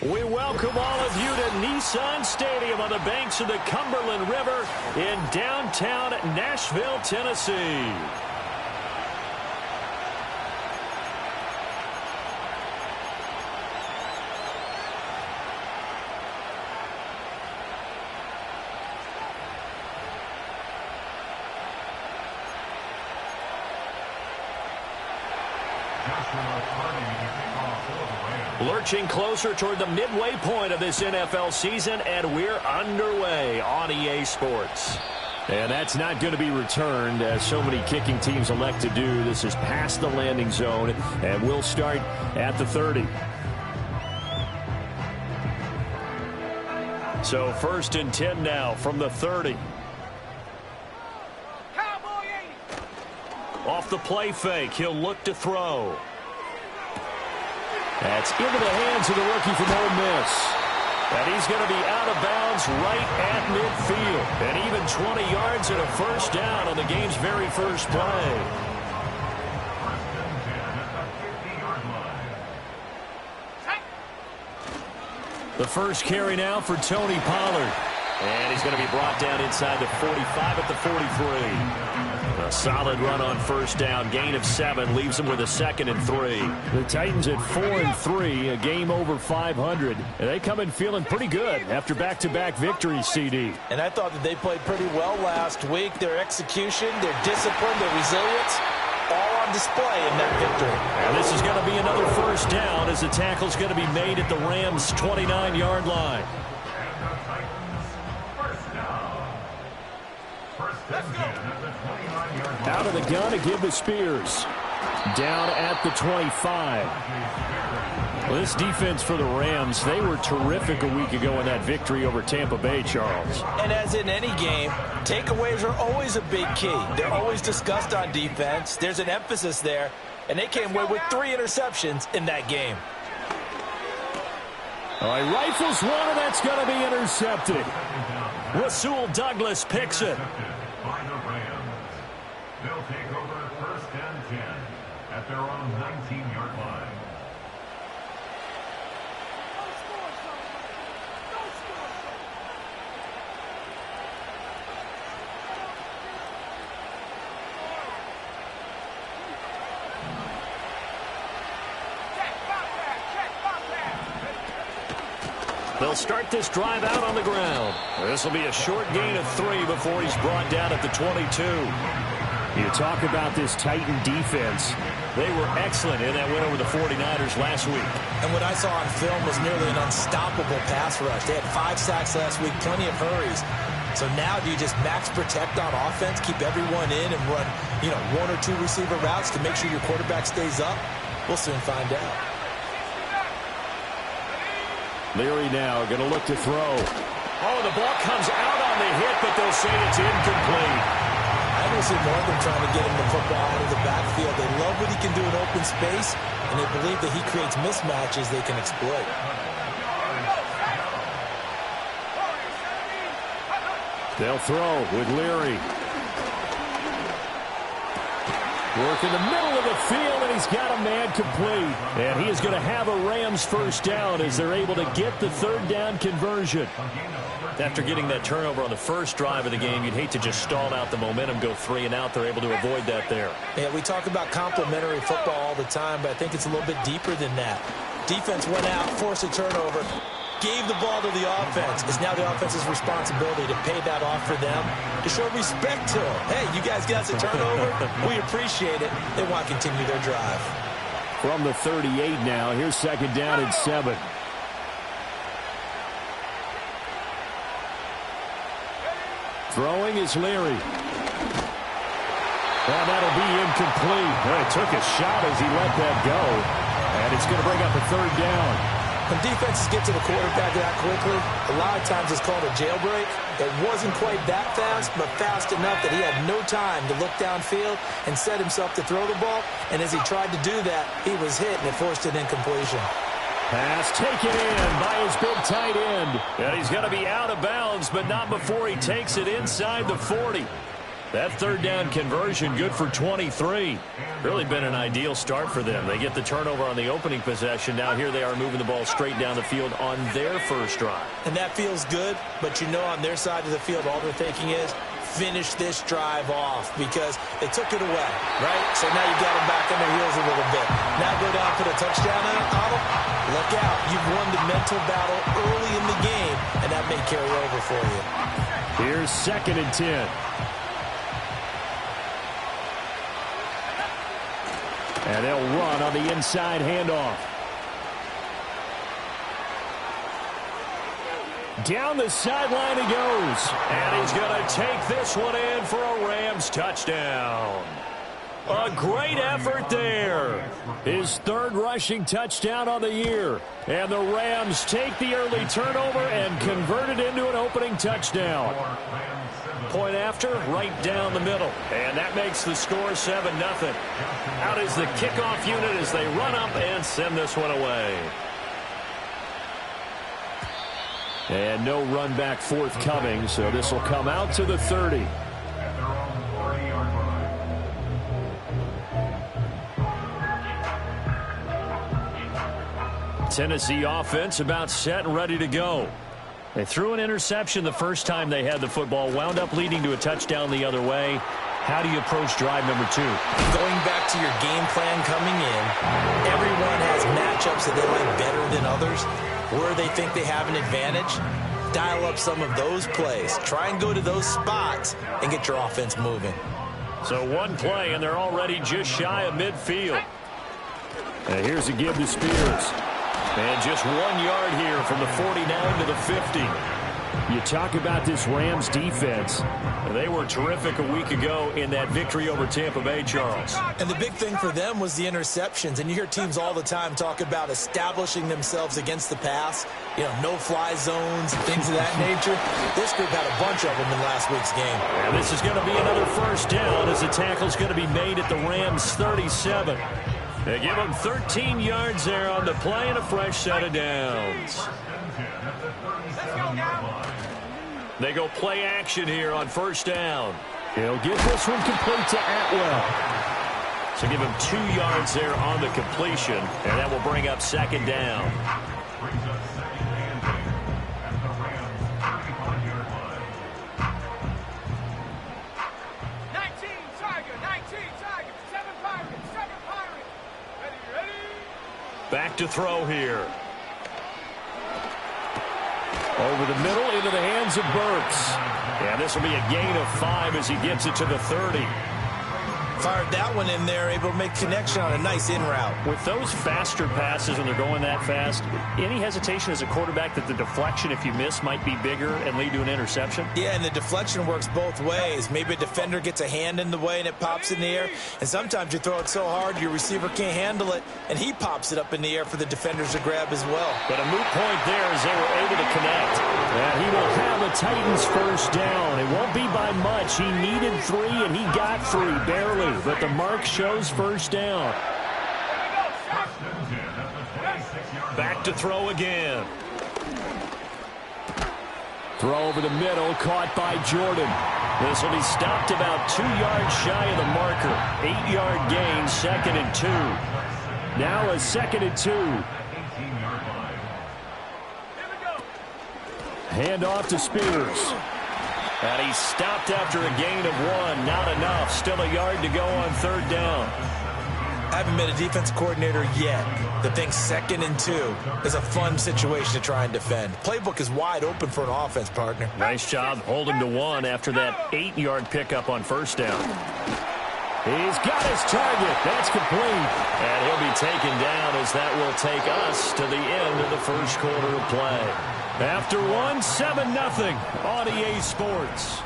We welcome all of you to Nissan Stadium on the banks of the Cumberland River in downtown Nashville, Tennessee. Lurching closer toward the midway point of this NFL season, and we're underway on EA Sports. And that's not going to be returned, as so many kicking teams elect to do. This is past the landing zone, and we'll start at the 30. So 1st and 10 now from the 30. Off the play fake, he'll look to throw. That's into the hands of the rookie from Ole Miss. And he's going to be out of bounds right at midfield. And even 20 yards and a first down on the game's very first play. The first carry now for Tony Pollard. And he's going to be brought down inside the 45 at the 43. A solid run on first down. Gain of 7 leaves him with a 2nd and 3. The Titans at 4-3, a game over 500. And they come in feeling pretty good after back-to-back victories, CD. And I thought that they played pretty well last week. Their execution, their discipline, their resilience, all on display in that victory. And this is going to be another first down as the tackle's going to be made at the Rams' 29-yard line. Out of the gun to give to Spears. Down at the 25. Well, this defense for the Rams, they were terrific a week ago in that victory over Tampa Bay, Charles. And as in any game, takeaways are always a big key. They're always discussed on defense. There's an emphasis there, and they came away with 3 interceptions in that game. All right, rifles one, and that's going to be intercepted. Rasul Douglas picks it. They'll take over 1st and 10 at their own 19-yard line. They'll start this drive out on the ground. This will be a short gain of 3 before he's brought down at the 22. You talk about this Titan defense. They were excellent in that win over the 49ers last week. And what I saw on film was nearly an unstoppable pass rush. They had 5 sacks last week, plenty of hurries. So now do you just max protect on offense, keep everyone in, and run, 1 or 2 receiver routes to make sure your quarterback stays up? We'll soon find out. Leary now going to look to throw. Oh, the ball comes out on the hit, but they'll say it's incomplete. I don't see more of them trying to get him the football out of the backfield. They love what he can do in open space, and they believe that he creates mismatches they can exploit. They'll throw with Leary. Work in the middle of the field, and he's got a man complete. And he is going to have a Rams first down as they're able to get the 3rd down conversion. After getting that turnover on the first drive of the game, you'd hate to just stall out the momentum, go 3 and out. They're able to avoid that there. Yeah, we talk about complementary football all the time, but I think it's a little bit deeper than that. Defense went out, forced a turnover, gave the ball to the offense. It's now the offense's responsibility to pay that off for them, to show respect to them. Hey, you guys got us a turnover. We appreciate it. They want to continue their drive. From the 38 now, here's 2nd down and 7. Throwing is Leary. And that'll be incomplete. Well, he took a shot as he let that go. And and it's going to bring up a third down. When defenses get to the quarterback that quickly, a lot of times it's called a jailbreak. It wasn't quite that fast, but fast enough that he had no time to look downfield and set himself to throw the ball. And as he tried to do that, he was hit, and it forced an incompletion. Pass taken in by his big tight end. And he's going to be out of bounds, but not before he takes it inside the 40. That third down conversion good for 23. Really been an ideal start for them. They get the turnover on the opening possession. Now here they are moving the ball straight down the field on their first drive. And that feels good, but you know on their side of the field all they're thinking is finish this drive off because they took it away, right? So now you got them back on their heels a little bit. Now go down, put a touchdown on them. Look out. You've won the mental battle early in the game, and that may carry over for you. Here's 2nd and 10. And they'll run on the inside handoff. Down the sideline he goes. And he's going to take this one in for a Rams touchdown. A great effort there. His 3rd rushing touchdown on the year. And the Rams take the early turnover and convert it into an opening touchdown. Point after, right down the middle. And that makes the score 7-0. Out is the kickoff unit as they run up and send this one away. And no run back forthcoming, so this will come out to the 30. Tennessee offense about set and ready to go. They threw an interception the first time they had the football, wound up leading to a touchdown the other way. How do you approach drive number 2? Going back to your game plan coming in, everyone has matchups that they like better than others. Where they think they have an advantage, dial up some of those plays. Try and go to those spots and get your offense moving. So one play, and they're already just shy of midfield. And here's a give to Spears. And just 1 yard here from the 49 to the 50. You talk about this Rams defense. They were terrific a week ago in that victory over Tampa Bay, Charles. And the big thing for them was the interceptions. And you hear teams all the time talk about establishing themselves against the pass. You know, no-fly zones, things of that nature. This group had a bunch of them in last week's game. And this is going to be another first down as the tackle's going to be made at the Rams' 37. They give them 13 yards there on the play and a fresh set of downs. They go play action here on first down. He'll get this one complete to Atwell. So give him 2 yards there on the completion, and that will bring up 2nd down. Back to throw here. Over the middle into the hands of Burks. And this will be a gain of 5 as he gets it to the 30. Fired that one in there, able to make connection on a nice in route. With those faster passes when they're going that fast, any hesitation as a quarterback that the deflection, if you miss, might be bigger and lead to an interception? Yeah, and the deflection works both ways. Maybe a defender gets a hand in the way and it pops in the air. And sometimes you throw it so hard your receiver can't handle it, and he pops it up in the air for the defenders to grab as well. But a moot point there as they were able to connect. And he will have the Titans first down. It won't be by much. He needed 3, and he got 3, barely. But the mark shows first down. Back to throw again. Throw over the middle, caught by Jordan. This will be stopped about 2 yards shy of the marker. 8-yard gain, 2nd and 2. Now a 2nd and 2. Hand off to Spears. And he's stopped after a gain of 1. Not enough. Still a yard to go on 3rd down. I haven't been a defense coordinator yet that thinks 2nd and 2 is a fun situation to try and defend. Playbook is wide open for an offense, partner. Nice job holding to 1 after that 8-yard pickup on first down. He's got his target. That's complete. And he'll be taken down as that will take us to the end of the first quarter of play. After 1, 7-0 on EA Sports.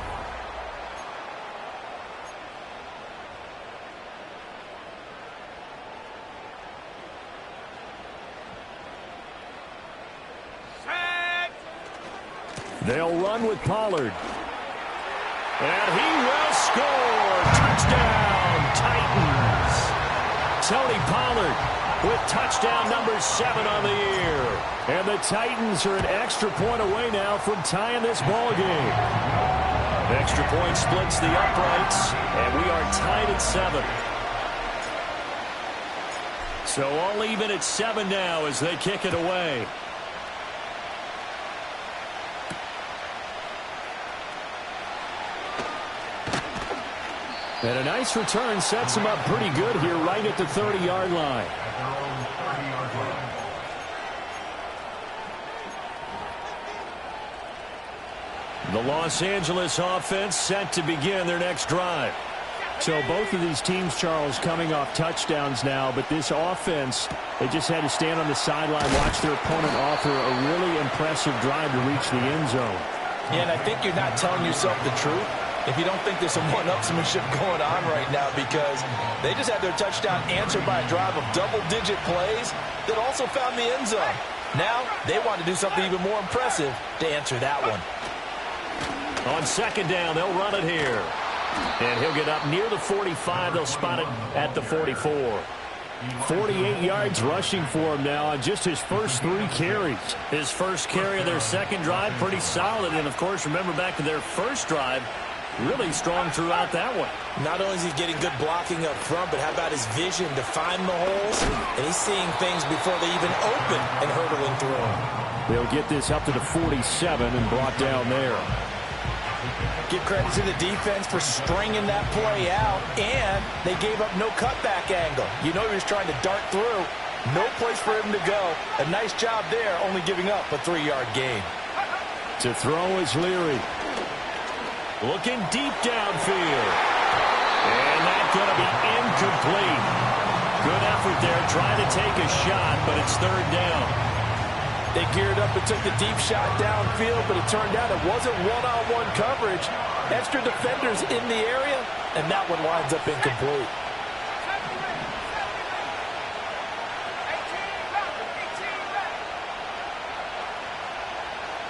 They'll run with Pollard. And he will score. Touchdown, Titans. Tony Pollard with touchdown number 7 on the year. And the Titans are an extra point away now from tying this ball game. Extra point splits the uprights, and we are tied at 7. So all even at 7 now as they kick it away. And a nice return sets him up pretty good here right at the 30-yard line. The Los Angeles offense set to begin their next drive. So both of these teams, Charles, coming off touchdowns now, but this offense, they just had to stand on the sideline, watch their opponent offer a really impressive drive to reach the end zone. Yeah, and I think you're not telling yourself the truth if you don't think there's some one-upsmanship going on right now, because they just had their touchdown answered by a drive of double-digit plays that also found the end zone. Now they want to do something even more impressive to answer that one. On second down, they'll run it here. And he'll get up near the 45. They'll spot it at the 44. 48 yards rushing for him now on just his first 3 carries. His first carry of their second drive, pretty solid. And, of course, remember back to their first drive, really strong throughout that one. Not only is he getting good blocking up front, but how about his vision to find the holes? And he's seeing things before they even open and hurdling through them. They'll get this up to the 47 and brought down there. Give credit to the defense for stringing that play out, and they gave up no cutback angle. You know he was trying to dart through. No place for him to go. A nice job there, only giving up a 3-yard gain. To throw is Leary. Looking deep downfield. And that's going to be incomplete. Good effort there, trying to take a shot, but it's third down. They geared up and took the deep shot downfield, but it turned out it wasn't one-on-one coverage. Extra defenders in the area, and that one winds up incomplete.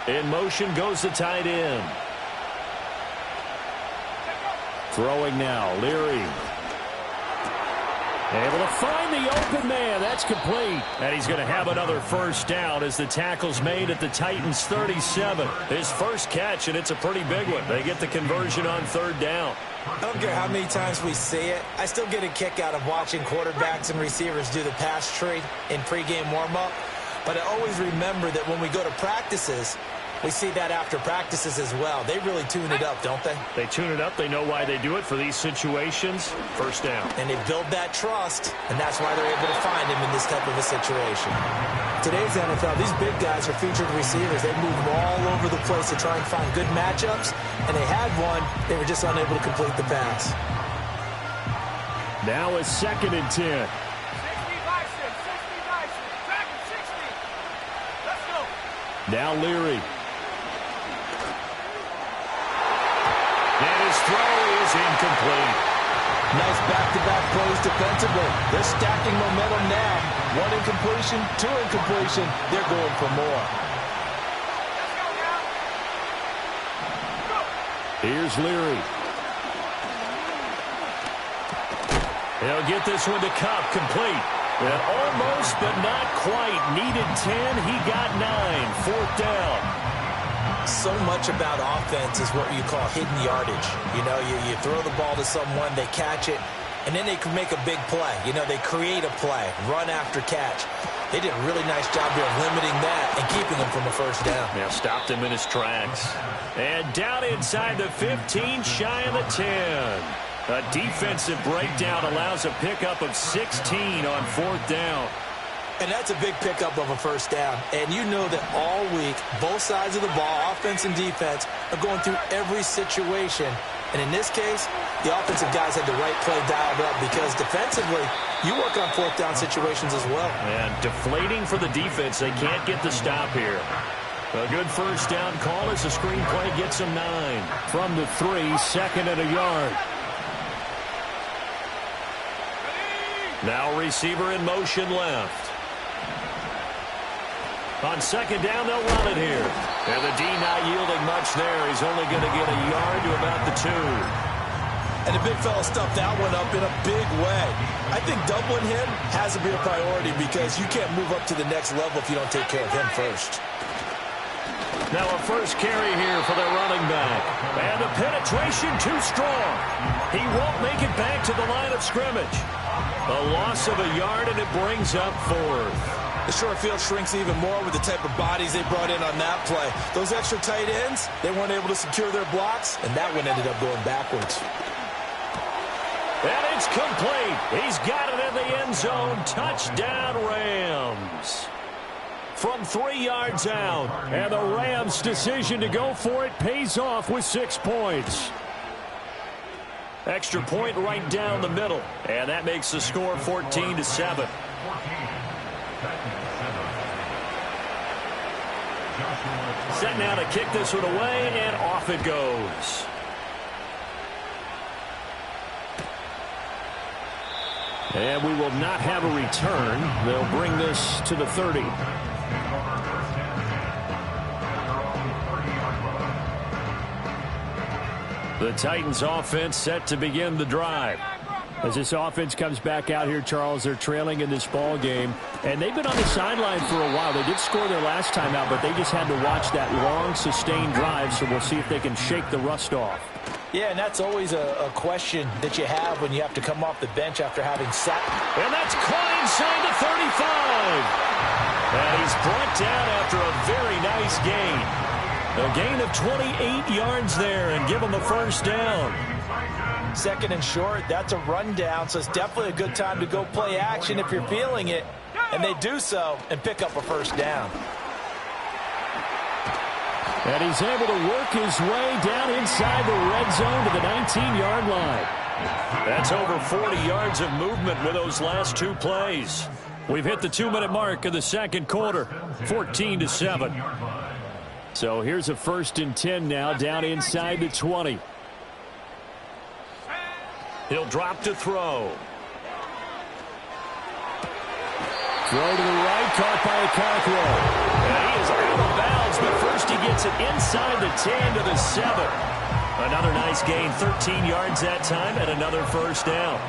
In motion goes the tight end. Throwing now, Leary. Able to find the open man. That's complete. And he's going to have another first down as the tackle's made at the Titans' 37. His first catch, and it's a pretty big one. They get the conversion on third down. I don't care how many times we see it. I still get a kick out of watching quarterbacks and receivers do the pass tree in pregame warm-up. But I always remember that when we go to practices, we see that after practices as well. They really tune it up, don't they? They tune it up. They know why they do it for these situations. First down. And they build that trust, and that's why they're able to find him in this type of a situation. Today's NFL, these big guys are featured receivers. They move all over the place to try and find good matchups, and they had one. They were just unable to complete the pass. Now it's 2nd and 10. Now Leary. And his throw is incomplete. Nice back-to-back plays defensively. They're stacking momentum now. 1 incompletion, 2 incompletion. They're going for more. Here's Leary. He'll get this one to Cup, complete. And almost, but not quite. Needed 10, he got 9. 4th down. So much about offense is what you call hidden yardage. You know, you throw the ball to someone, they catch it, and then they can make a big play. You know, they create a play, run after catch. They did a really nice job here of limiting that and keeping him from a first down. Yeah, stopped him in his tracks. And down inside the 15, shy of the 10. A defensive breakdown allows a pickup of 16 on 4th down. And that's a big pickup of a first down. And you know that all week, both sides of the ball, offense and defense, are going through every situation. And in this case, the offensive guys had the right play dialed up because defensively, you work on 4th down situations as well. And deflating for the defense. They can't get the stop here. A good first down call as the screenplay gets them 9. From the 3, 2nd and a yard. Now receiver in motion left. On second down, they'll run it here. And the D not yielding much there. He's only going to get a yard to about the 2. And the big fella stuffed that one up in a big way. I think doubling him has to be a priority because you can't move up to the next level if you don't take care of him first. Now a first carry here for their running back. And the penetration too strong. He won't make it back to the line of scrimmage. A loss of a yard, and it brings up 4th. The short field shrinks even more with the type of bodies they brought in on that play. Those extra tight ends, they weren't able to secure their blocks, and that one ended up going backwards. And it's complete. He's got it in the end zone. Touchdown, Rams. From 3 yards out. And the Rams' decision to go for it pays off with 6 points. Extra point right down the middle. And that makes the score 14-7. Set now to kick this one away, and off it goes. And we will not have a return. They'll bring this to the 30. The Titans offense set to begin the drive. As this offense comes back out here, Charles, they're trailing in this ball game. And they've been on the sideline for a while. They did score their last time out, but they just had to watch that long, sustained drive. So we'll see if they can shake the rust off. Yeah, and that's always a question that you have when you have to come off the bench after having sat. And that's caught inside the 35. And he's brought down after a very nice gain. A gain of 28 yards there, and give him a first down. Second and short, that's a rundown, so it's definitely a good time to go play action if you're feeling it. And they do so and pick up a first down. And he's able to work his way down inside the red zone to the 19-yard line. That's over 40 yards of movement with those last 2 plays. We've hit the 2-minute mark of the second quarter, 14-7. So here's a 1st and 10 now, down inside the 20. He'll drop to throw. Throw to the right, caught by Okakwo. And he is out of bounds, but first he gets it inside the 10 to the 7. Another nice gain, 13 yards that time, and another first down.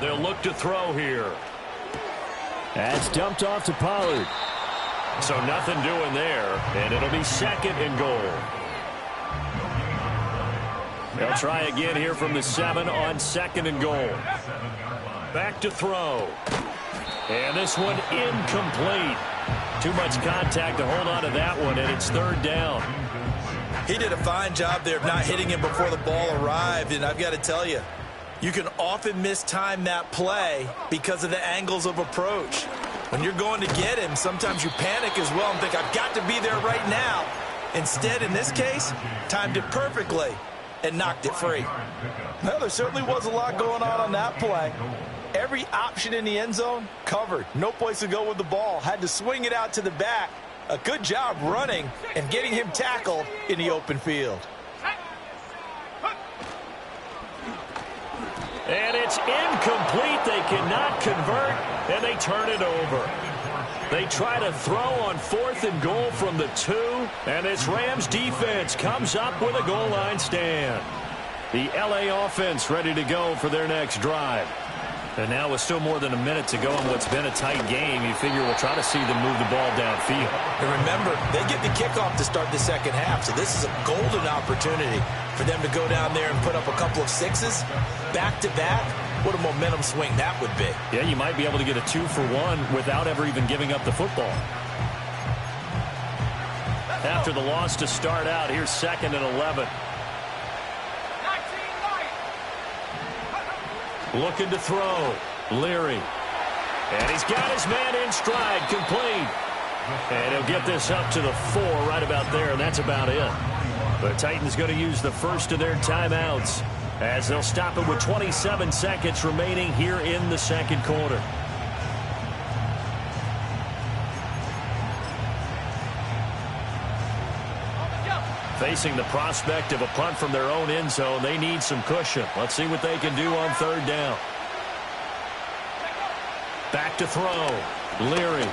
They'll look to throw here. That's dumped off to Pollard. So nothing doing there, and it'll be 2nd and goal. They'll try again here from the 7 on 2nd and goal. Back to throw. And this one incomplete. Too much contact to hold on to that one, and it's 3rd down. He did a fine job there of not hitting him before the ball arrived, and I've got to tell you, you can often mistime that play because of the angles of approach. When you're going to get him, sometimes you panic as well and think, I've got to be there right now. Instead, in this case, timed it perfectly and knocked it free. Well, there certainly was a lot going on that play. Every option in the end zone covered. No place to go with the ball. Had to swing it out to the back. A good job running and getting him tackled in the open field. And it's incomplete. They cannot convert, and they turn it over. They try to throw on 4th and goal from the 2, and this Rams defense comes up with a goal line stand. The LA offense ready to go for their next drive. And now with still more than a minute to go in what's been a tight game, you figure we'll try to see them move the ball downfield. And remember, they get the kickoff to start the second half, so this is a golden opportunity for them to go down there and put up a couple of 6s back-to-back. What a momentum swing that would be. Yeah, you might be able to get a 2-for-1 without ever even giving up the football. After the loss to start out, here's 2nd and 11. Looking to throw. Leary. And he's got his man in stride, complete. And he'll get this up to the 4 right about there, and that's about it. The Titans going to use the first of their timeouts as they'll stop it with 27 seconds remaining here in the second quarter. Facing the prospect of a punt from their own end zone, they need some cushion. Let's see what they can do on 3rd down. Back to throw. Leary.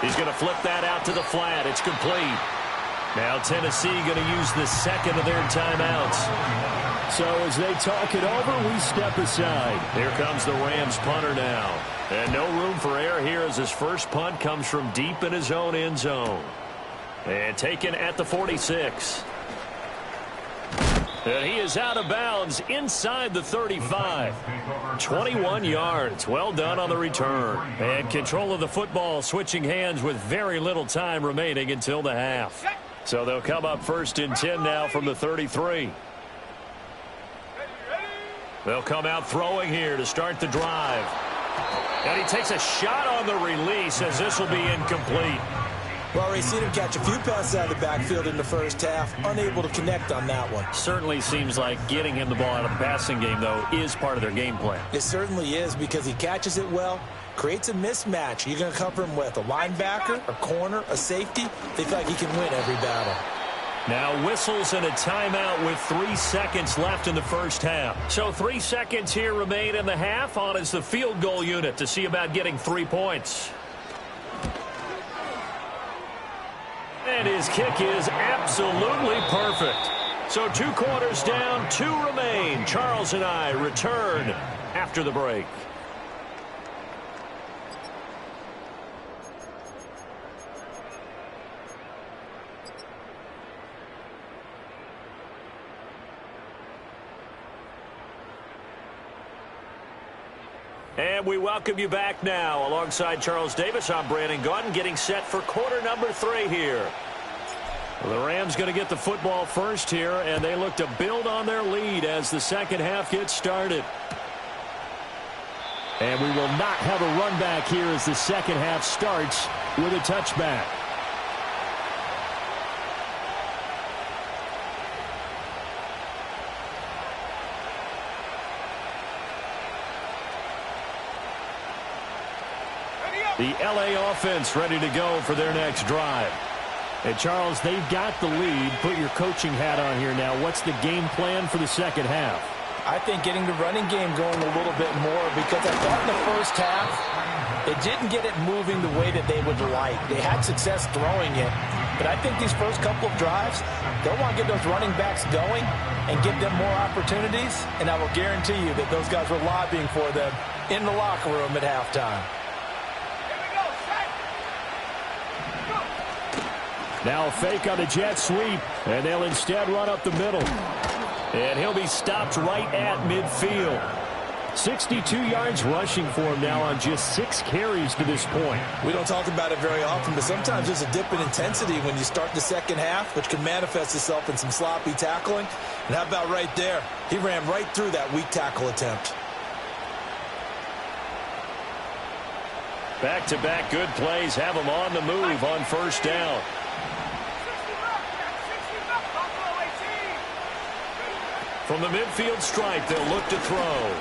He's going to flip that out to the flat. It's complete. Now Tennessee going to use the second of their timeouts. So as they talk it over, we step aside. Here comes the Rams punter now. And no room for error here as his first punt comes from deep in his own end zone. And taken at the 46. And he is out of bounds inside the 35. 21 yards. Well done on the return. And control of the football switching hands with very little time remaining until the half. So they'll come up 1st and 10 now from the 33. They'll come out throwing here to start the drive. And he takes a shot on the release as this will be incomplete. Well, already seen him catch a few passes out of the backfield in the first half. Unable to connect on that one. Certainly seems like getting him the ball out of the passing game, though, is part of their game plan. It certainly is because he catches it well, creates a mismatch. You're going to cover him with a linebacker, a corner, a safety. They feel like he can win every battle. Now whistles and a timeout with 3 seconds left in the first half. So 3 seconds here remain in the half. On is the field goal unit to see about getting 3 points. And his kick is absolutely perfect. So 2 quarters down, 2 remain. Charles and I return after the break. And we welcome you back now. Alongside Charles Davis, I'm Brandon Gaudin, getting set for quarter number 3 here. Well, the Rams going to get the football first here, and they look to build on their lead as the second half gets started. And we will not have a run back here as the second half starts with a touchback. The L.A. offense ready to go for their next drive. And, Charles, they've got the lead. Put your coaching hat on here now. What's the game plan for the second half? I think getting the running game going a little bit more because I thought in the first half they didn't get it moving the way that they would like. They had success throwing it. But I think these first couple of drives, they'll want to get those running backs going and give them more opportunities. And I will guarantee you that those guys were lobbying for them in the locker room at halftime. Now a fake on the jet sweep, and they'll instead run up the middle. And he'll be stopped right at midfield. 62 yards rushing for him now on just 6 carries to this point. We don't talk about it very often, but sometimes there's a dip in intensity when you start the second half, which can manifest itself in some sloppy tackling. And how about right there? He ran right through that weak tackle attempt. Back-to-back good plays have him on the move on first down. From the midfield stripe, they'll look to throw.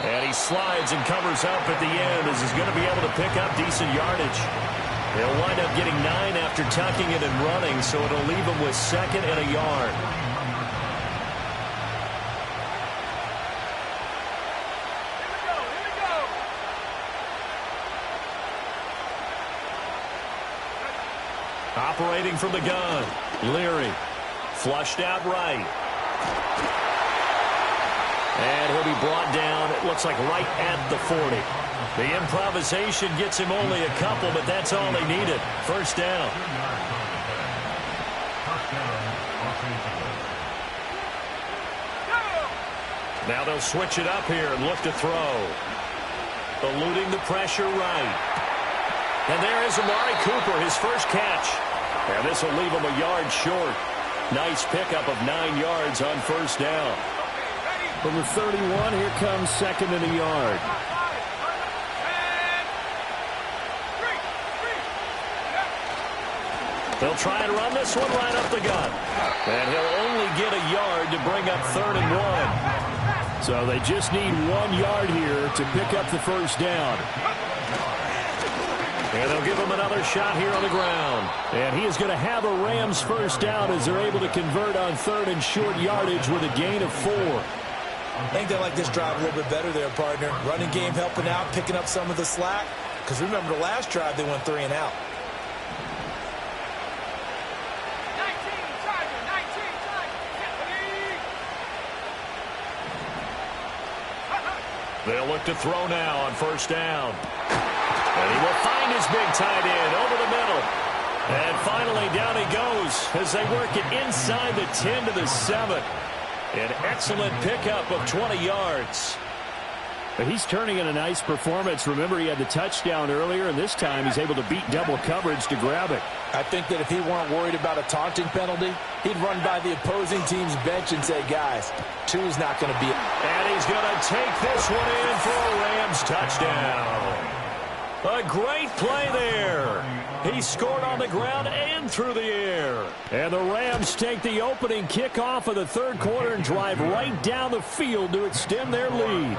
And he slides and covers up at the end as he's going to be able to pick up decent yardage. He'll wind up getting 9 after tucking it and running, so it'll leave him with 2nd and a yard. Operating from the gun, Leary. Flushed out right. And he'll be brought down, it looks like right at the 40. The improvisation gets him only a couple, but that's all he needed. First down. Now they'll switch it up here and look to throw. Eluding the pressure right. And there is Amari Cooper, his first catch. And this will leave him a yard short. Nice pickup of 9 yards on first down. From the 31, here comes 2nd and a yard. They'll try and run this one right up the gut. And he'll only get a yard to bring up 3rd and 1. So they just need 1 yard here to pick up the first down. And they'll give him another shot here on the ground. And he is going to have a Rams first down as they're able to convert on 3rd and short yardage with a gain of 4. I think they like this drive a little bit better there, partner. Running game helping out, picking up some of the slack. Because remember the last drive, they went 3 and out. They'll look to throw now on first down. And he will find his big tight end over the middle. And finally, down he goes as they work it inside the 10 to the 7. An excellent pickup of 20 yards. But he's turning in a nice performance. Remember, he had the touchdown earlier, and this time he's able to beat double coverage to grab it. I think that if he weren't worried about a taunting penalty, he'd run by the opposing team's bench and say, guys, 2's not going to be it. And he's going to take this one in for a Rams touchdown. A great play there. He scored on the ground and through the air. And the Rams take the opening kickoff of the third quarter and drive right down the field to extend their lead.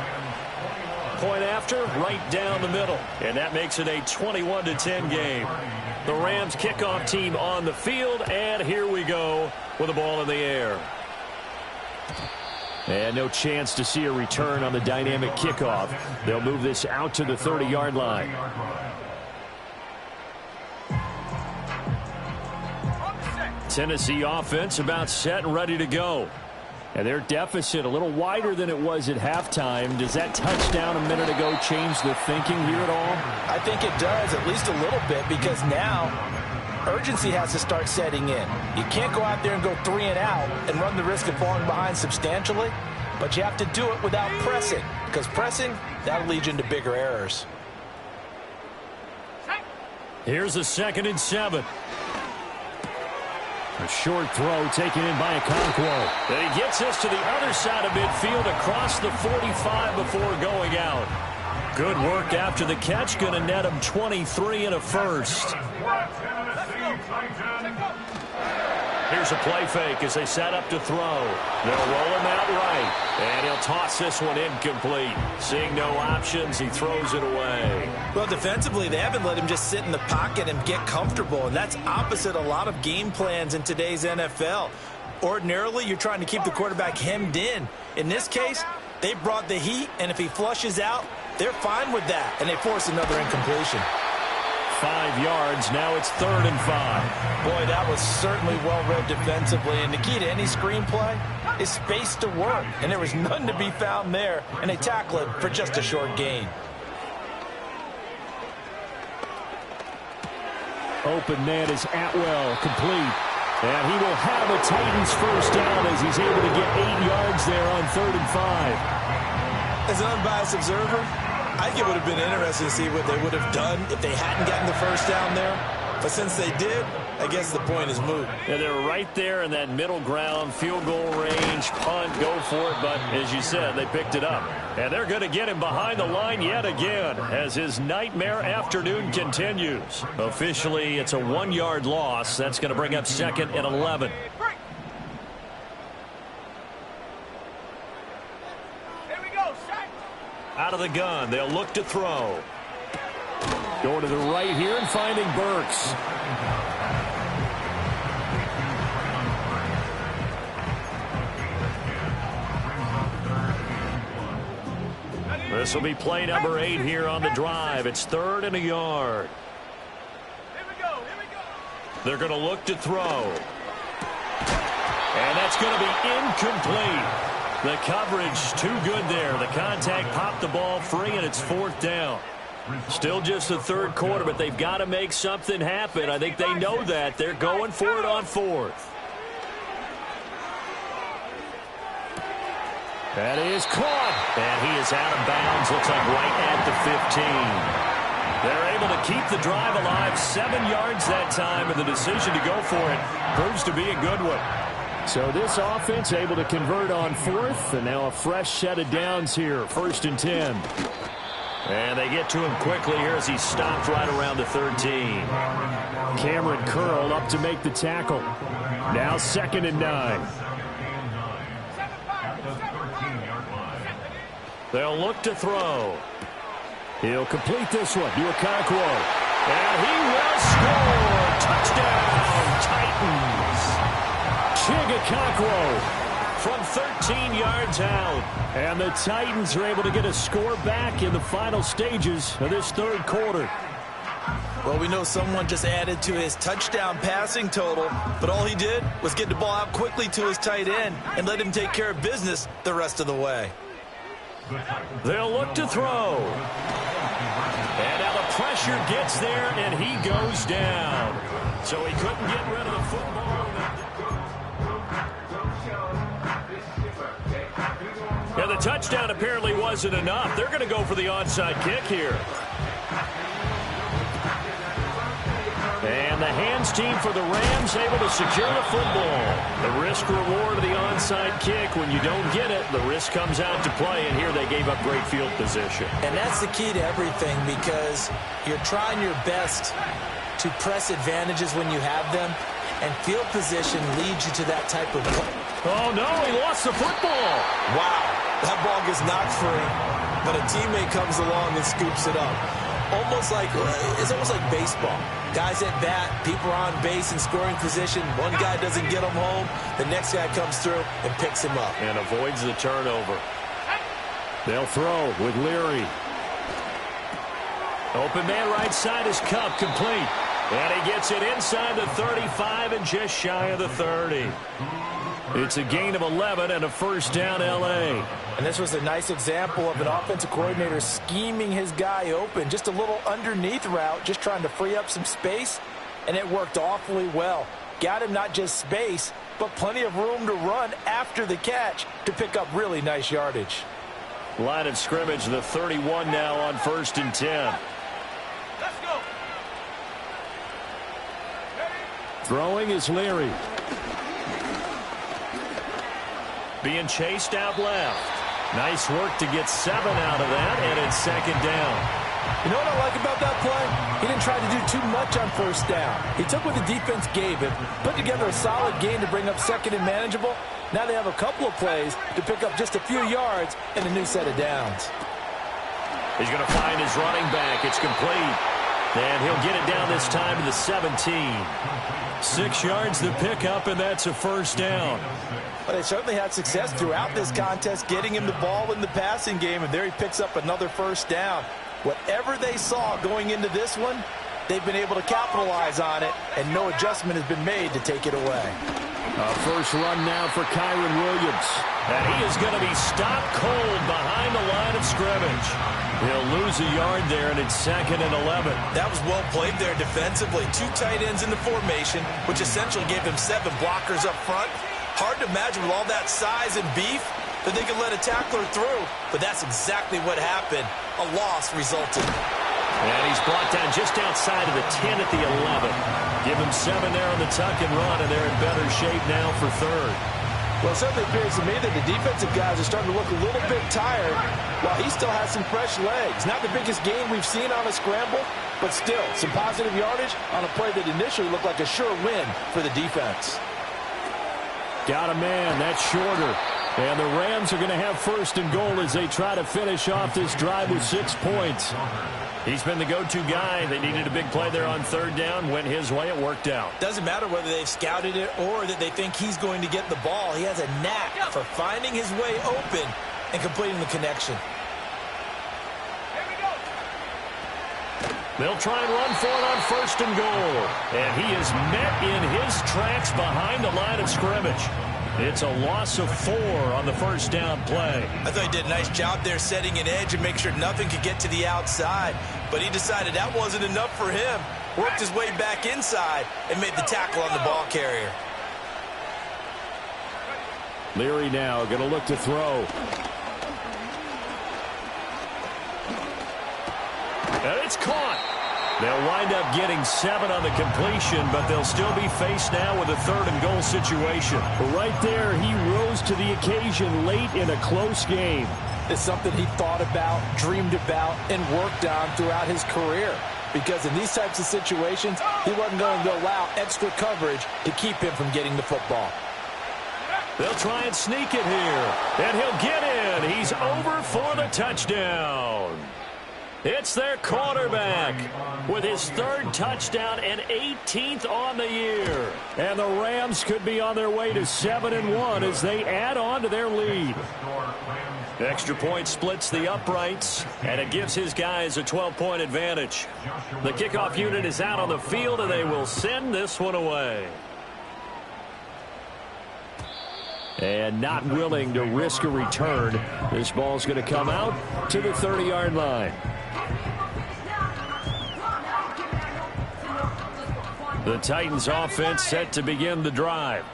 Point after, right down the middle. And that makes it a 21-10 game. The Rams kickoff team on the field, and here we go with the ball in the air. And no chance to see a return on the dynamic kickoff. They'll move this out to the 30-yard line. Tennessee offense about set and ready to go. And their deficit a little wider than it was at halftime. Does that touchdown a minute ago change the thinking here at all? I think it does, at least a little bit, because now urgency has to start setting in. You can't go out there and go 3 and out and run the risk of falling behind substantially, but you have to do it without pressing, because pressing, that'll lead you into bigger errors. Here's a 2nd and 7. A short throw taken in by Okonkwo. And he gets us to the other side of midfield across the 45 before going out. Good work after the catch. Going to net him 23 and a first. Here's a play fake as they set up to throw. They'll roll him out right. And he'll toss this one incomplete. Seeing no options, he throws it away. Well, defensively, they haven't let him just sit in the pocket and get comfortable. And that's opposite a lot of game plans in today's NFL. Ordinarily, you're trying to keep the quarterback hemmed in. In this case, they brought the heat, and if he flushes out, they're fine with that. And they force another incompletion. 5 yards. Now it's 3rd and 5. Boy, that was certainly well-read defensively. And the key to any screenplay is space to work. And there was none to be found there. And they tackle it for just a short gain. Open man is Atwell, complete. And he will have a Titans first down as he's able to get 8 yards there on 3rd and 5. As an unbiased observer, I think it would have been interesting to see what they would have done if they hadn't gotten the first down there. But since they did, I guess the point is moot. Yeah, they're right there in that middle ground, field goal range, punt, go for it. But as you said, they picked it up. And they're going to get him behind the line yet again as his nightmare afternoon continues. Officially, it's a 1-yard loss. That's going to bring up 2nd and 11. Out of the gun, they'll look to throw. Going to the right here and finding Burks. This will be play number 8 here on the drive. It's 3rd and a yard. They're going to look to throw. And that's going to be incomplete. The coverage too good there. The contact popped the ball free, and it's 4th down. Still just the 3rd quarter, but they've got to make something happen. I think they know that. They're going for it on 4th. That is caught. And he is out of bounds. Looks like right at the 15. They're able to keep the drive alive. 7 yards that time, and the decision to go for it proves to be a good one. So this offense able to convert on 4th, and now a fresh set of downs here. 1st and 10. And they get to him quickly here as he stopped right around the 13. Cameron Curl up to make the tackle. Now 2nd and 9. They'll look to throw. He'll complete this one to Okonkwo. And he will score. Touchdown, Titans. Okonkwo, from 13 yards out. And the Titans are able to get a score back in the final stages of this third quarter. Well, we know someone just added to his touchdown passing total, but all he did was get the ball out quickly to his tight end and let him take care of business the rest of the way. They'll look to throw. And now the pressure gets there, and he goes down. So he couldn't get rid of the football. Yeah, the touchdown apparently wasn't enough. They're going to go for the onside kick here. And the hands team for the Rams able to secure the football. The risk reward of the onside kick. When you don't get it, the risk comes out to play, and here they gave up great field position. And that's the key to everything, because you're trying your best to press advantages when you have them, and field position leads you to that type of play. Oh, no, he lost the football. Wow, that ball gets knocked free, but a teammate comes along and scoops it up. It's almost like baseball. Guys at bat, people are on base in scoring position. One guy doesn't get him home. The next guy comes through and picks him up. And avoids the turnover. They'll throw with Leary. Open man right side is Cup, complete. And he gets it inside the 35 and just shy of the 30. It's a gain of 11 and a first down, L.A. And this was a nice example of an offensive coordinator scheming his guy open. Just a little underneath route, just trying to free up some space, and it worked awfully well. Got him not just space, but plenty of room to run after the catch to pick up really nice yardage. Line of scrimmage, the 31 now on 1st and 10. Let's go. Throwing is Leary. Being chased out left. Nice work to get 7 out of that, and it's second down. You know what I like about that play? He didn't try to do too much on first down. He took what the defense gave him, put together a solid gain to bring up second and manageable. Now they have a couple of plays to pick up just a few yards and a new set of downs. He's going to find his running back. It's complete. And he'll get it down this time to the 17. 6 yards the pickup, and that's a first down. But they certainly had success throughout this contest, getting him the ball in the passing game, and there he picks up another first down. Whatever they saw going into this one, they've been able to capitalize on it, and no adjustment has been made to take it away. First run now for Kyron Williams. And he is going to be stopped cold behind the line of scrimmage. He'll lose a yard there, and it's 2nd and 11. That was well played there defensively. 2 tight ends in the formation, which essentially gave them 7 blockers up front. Hard to imagine with all that size and beef that they could let a tackler through, but that's exactly what happened. A loss resulted. And he's brought down just outside of the 10 at the 11. Give him 7 there on the tuck and run, and they're in better shape now for 3rd. Well, it certainly appears to me that the defensive guys are starting to look a little bit tired while he still has some fresh legs. Not the biggest gain we've seen on a scramble, but still some positive yardage on a play that initially looked like a sure win for the defense. Got a man. That's shorter. And the Rams are going to have 1st and goal as they try to finish off this drive with 6 points. He's been the go-to guy. They needed a big play there on 3rd down. Went his way. It worked out. Doesn't matter whether they've scouted it or that they think he's going to get the ball. He has a knack for finding his way open and completing the connection. They'll try and run for it on 1st and goal. And he is met in his tracks behind the line of scrimmage. It's a loss of 4 on the first down play. I thought he did a nice job there setting an edge and make sure nothing could get to the outside. But he decided that wasn't enough for him. Worked his way back inside and made the tackle on the ball carrier. Leary now going to look to throw. And it's caught. They'll wind up getting 7 on the completion, but they'll still be faced now with a 3rd and goal situation. Right there, he rose to the occasion late in a close game. It's something he thought about, dreamed about, and worked on throughout his career. Because in these types of situations, he wasn't going to allow extra coverage to keep him from getting the football. They'll try and sneak it here. And he'll get in. He's over for the touchdown. It's their quarterback with his 3rd touchdown and 18th on the year. And the Rams could be on their way to 7-1 as they add on to their lead. Extra point splits the uprights, and it gives his guys a 12-point advantage. The kickoff unit is out on the field, and they will send this one away. And not willing to risk a return, this ball's going to come out to the 30-yard line. The Titans offense set to begin the drive.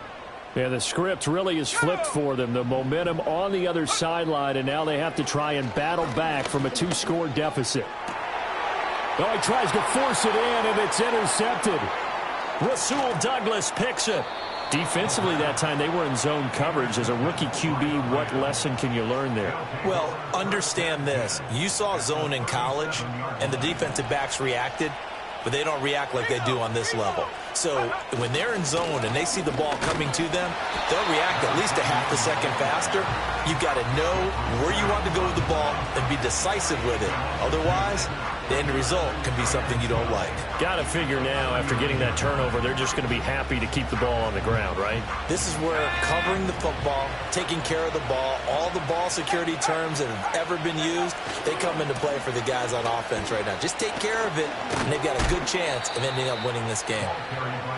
And the script really is flipped for them. The momentum on the other sideline, and now they have to try and battle back from a 2-score deficit. Oh, he tries to force it in, and it's intercepted. Rasul Douglas picks it. Defensively that time, they were in zone coverage. As a rookie QB, what lesson can you learn there? Well, understand this. You saw zone in college, and the defensive backs reacted, but they don't react like they do on this level. So when they're in zone and they see the ball coming to them, they'll react at least a half a second faster. You've got to know where you want to go with the ball and be decisive with it. Otherwise, the end result can be something you don't like. Got to figure now, after getting that turnover, they're just going to be happy to keep the ball on the ground, right? This is where covering the football, taking care of the ball, all the ball security terms that have ever been used, they come into play for the guys on offense right now. Just take care of it, and they've got a good chance of ending up winning this game.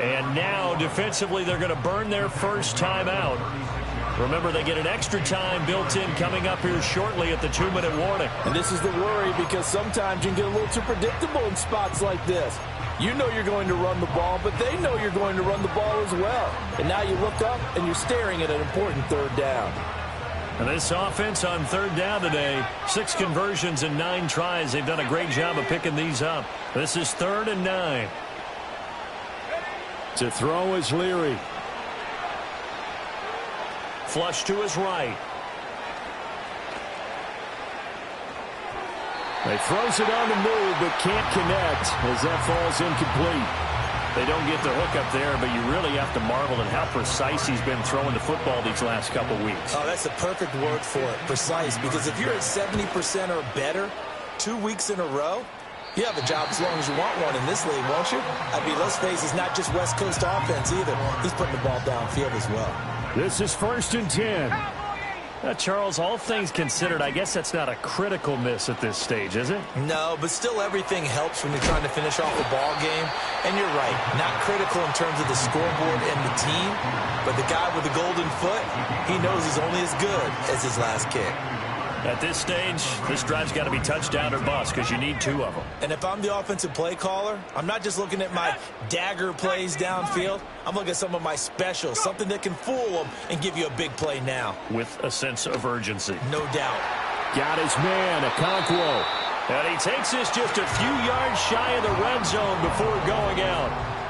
And now, defensively, they're going to burn their first timeout. Remember, they get an extra time built in coming up here shortly at the 2-minute warning. And this is the worry, because sometimes you can get a little too predictable in spots like this. You know you're going to run the ball, but they know you're going to run the ball as well. And now you look up and you're staring at an important 3rd down. And this offense on 3rd down today, 6 conversions and 9 tries. They've done a great job of picking these up. This is 3rd and 9. To throw is Leary. Flush to his right. He throws it on the move, but can't connect as that falls incomplete. They don't get the hook up there, but you really have to marvel at how precise he's been throwing the football these last couple weeks. Oh, that's the perfect word for it, precise. Because if you're at 70% or better 2 weeks in a row, you have a job as long as you want one in this league, won't you? I mean, let's face it, it's not just West Coast offense either. He's putting the ball downfield as well. This is 1st and 10. Charles, all things considered, I guess that's not a critical miss at this stage, is it? No, but still everything helps when you're trying to finish off a ball game. And you're right, not critical in terms of the scoreboard and the team, but the guy with the golden foot, he knows he's only as good as his last kick. At this stage, this drive's got to be touchdown or bust because you need 2 of them. And if I'm the offensive play caller, I'm not just looking at my dagger plays downfield. I'm looking at some of my specials, something that can fool them and give you a big play now. With a sense of urgency. No doubt. Got his man, Okonkwo. And he takes this just a few yards shy of the red zone before going out.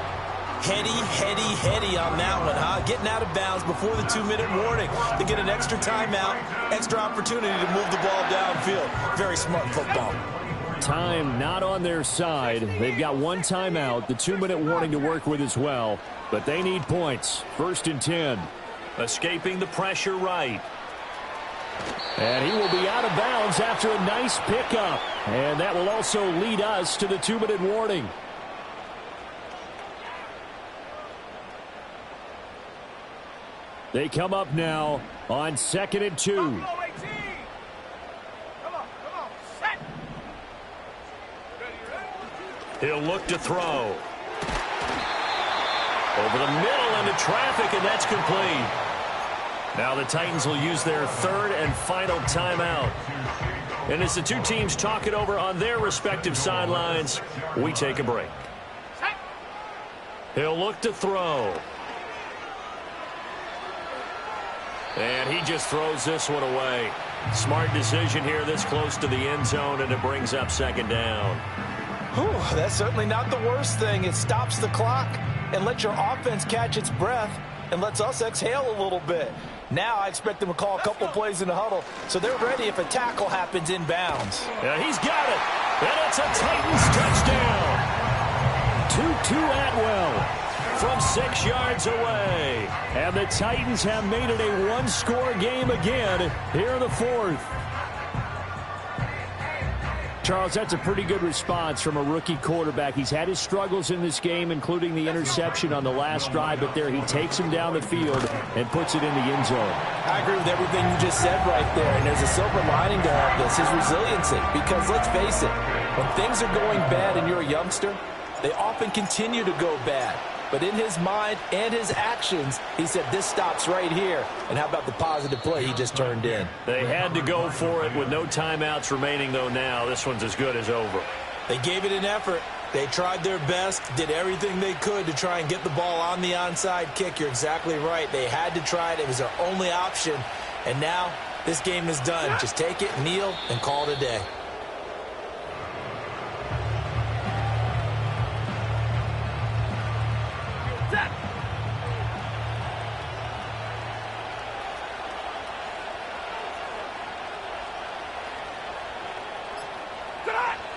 Heady on that one, huh? Getting out of bounds before the 2-minute warning. They get an extra timeout, extra opportunity to move the ball downfield. Very smart football. Time not on their side. They've got 1 timeout, the 2-minute warning to work with as well. But they need points. 1st and 10. Escaping the pressure right. And he will be out of bounds after a nice pickup. And that will also lead us to the 2-minute warning. They come up now on 2nd and 2. Come on, set. He'll look to throw. Over the middle into traffic, and that's complete. Now the Titans will use their 3rd and final timeout. And as the 2 teams talk it over on their respective sidelines, we take a break. He'll look to throw. And he just throws this one away. Smart decision here this close to the end zone, and it brings up 2nd down. Whew, that's certainly not the worst thing. It stops the clock and lets your offense catch its breath and lets us exhale a little bit. Now I expect them to call a couple plays in the huddle, so they're ready if a tackle happens in bounds. Yeah, he's got it. And it's a Titans touchdown. Tutu Atwell from 6 yards away. And the Titans have made it a 1-score game again here in the 4th. Charles, that's a pretty good response from a rookie quarterback. He's had his struggles in this game, including the interception on the last drive, but there he takes him down the field and puts it in the end zone. I agree with everything you just said right there, and there's a silver lining to all this, his resiliency. Because let's face it, when things are going bad and you're a youngster, they often continue to go bad. But in his mind and his actions, he said, this stops right here. And how about the positive play he just turned in? They had to go for it with no timeouts remaining, though, now. This one's as good as over. They gave it an effort. They tried their best, did everything they could to try and get the ball on the onside kick. You're exactly right. They had to try it. It was their only option. And now this game is done. Just take it, kneel, and call it a day.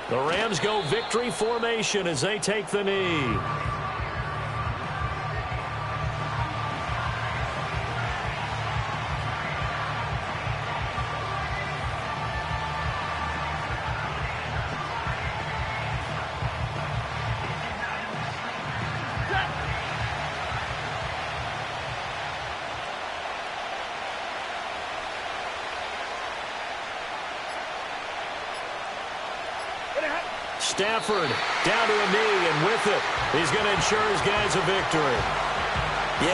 The Rams go victory formation as they take the knee. Stafford down to a knee, and with it, he's going to ensure his guys a victory.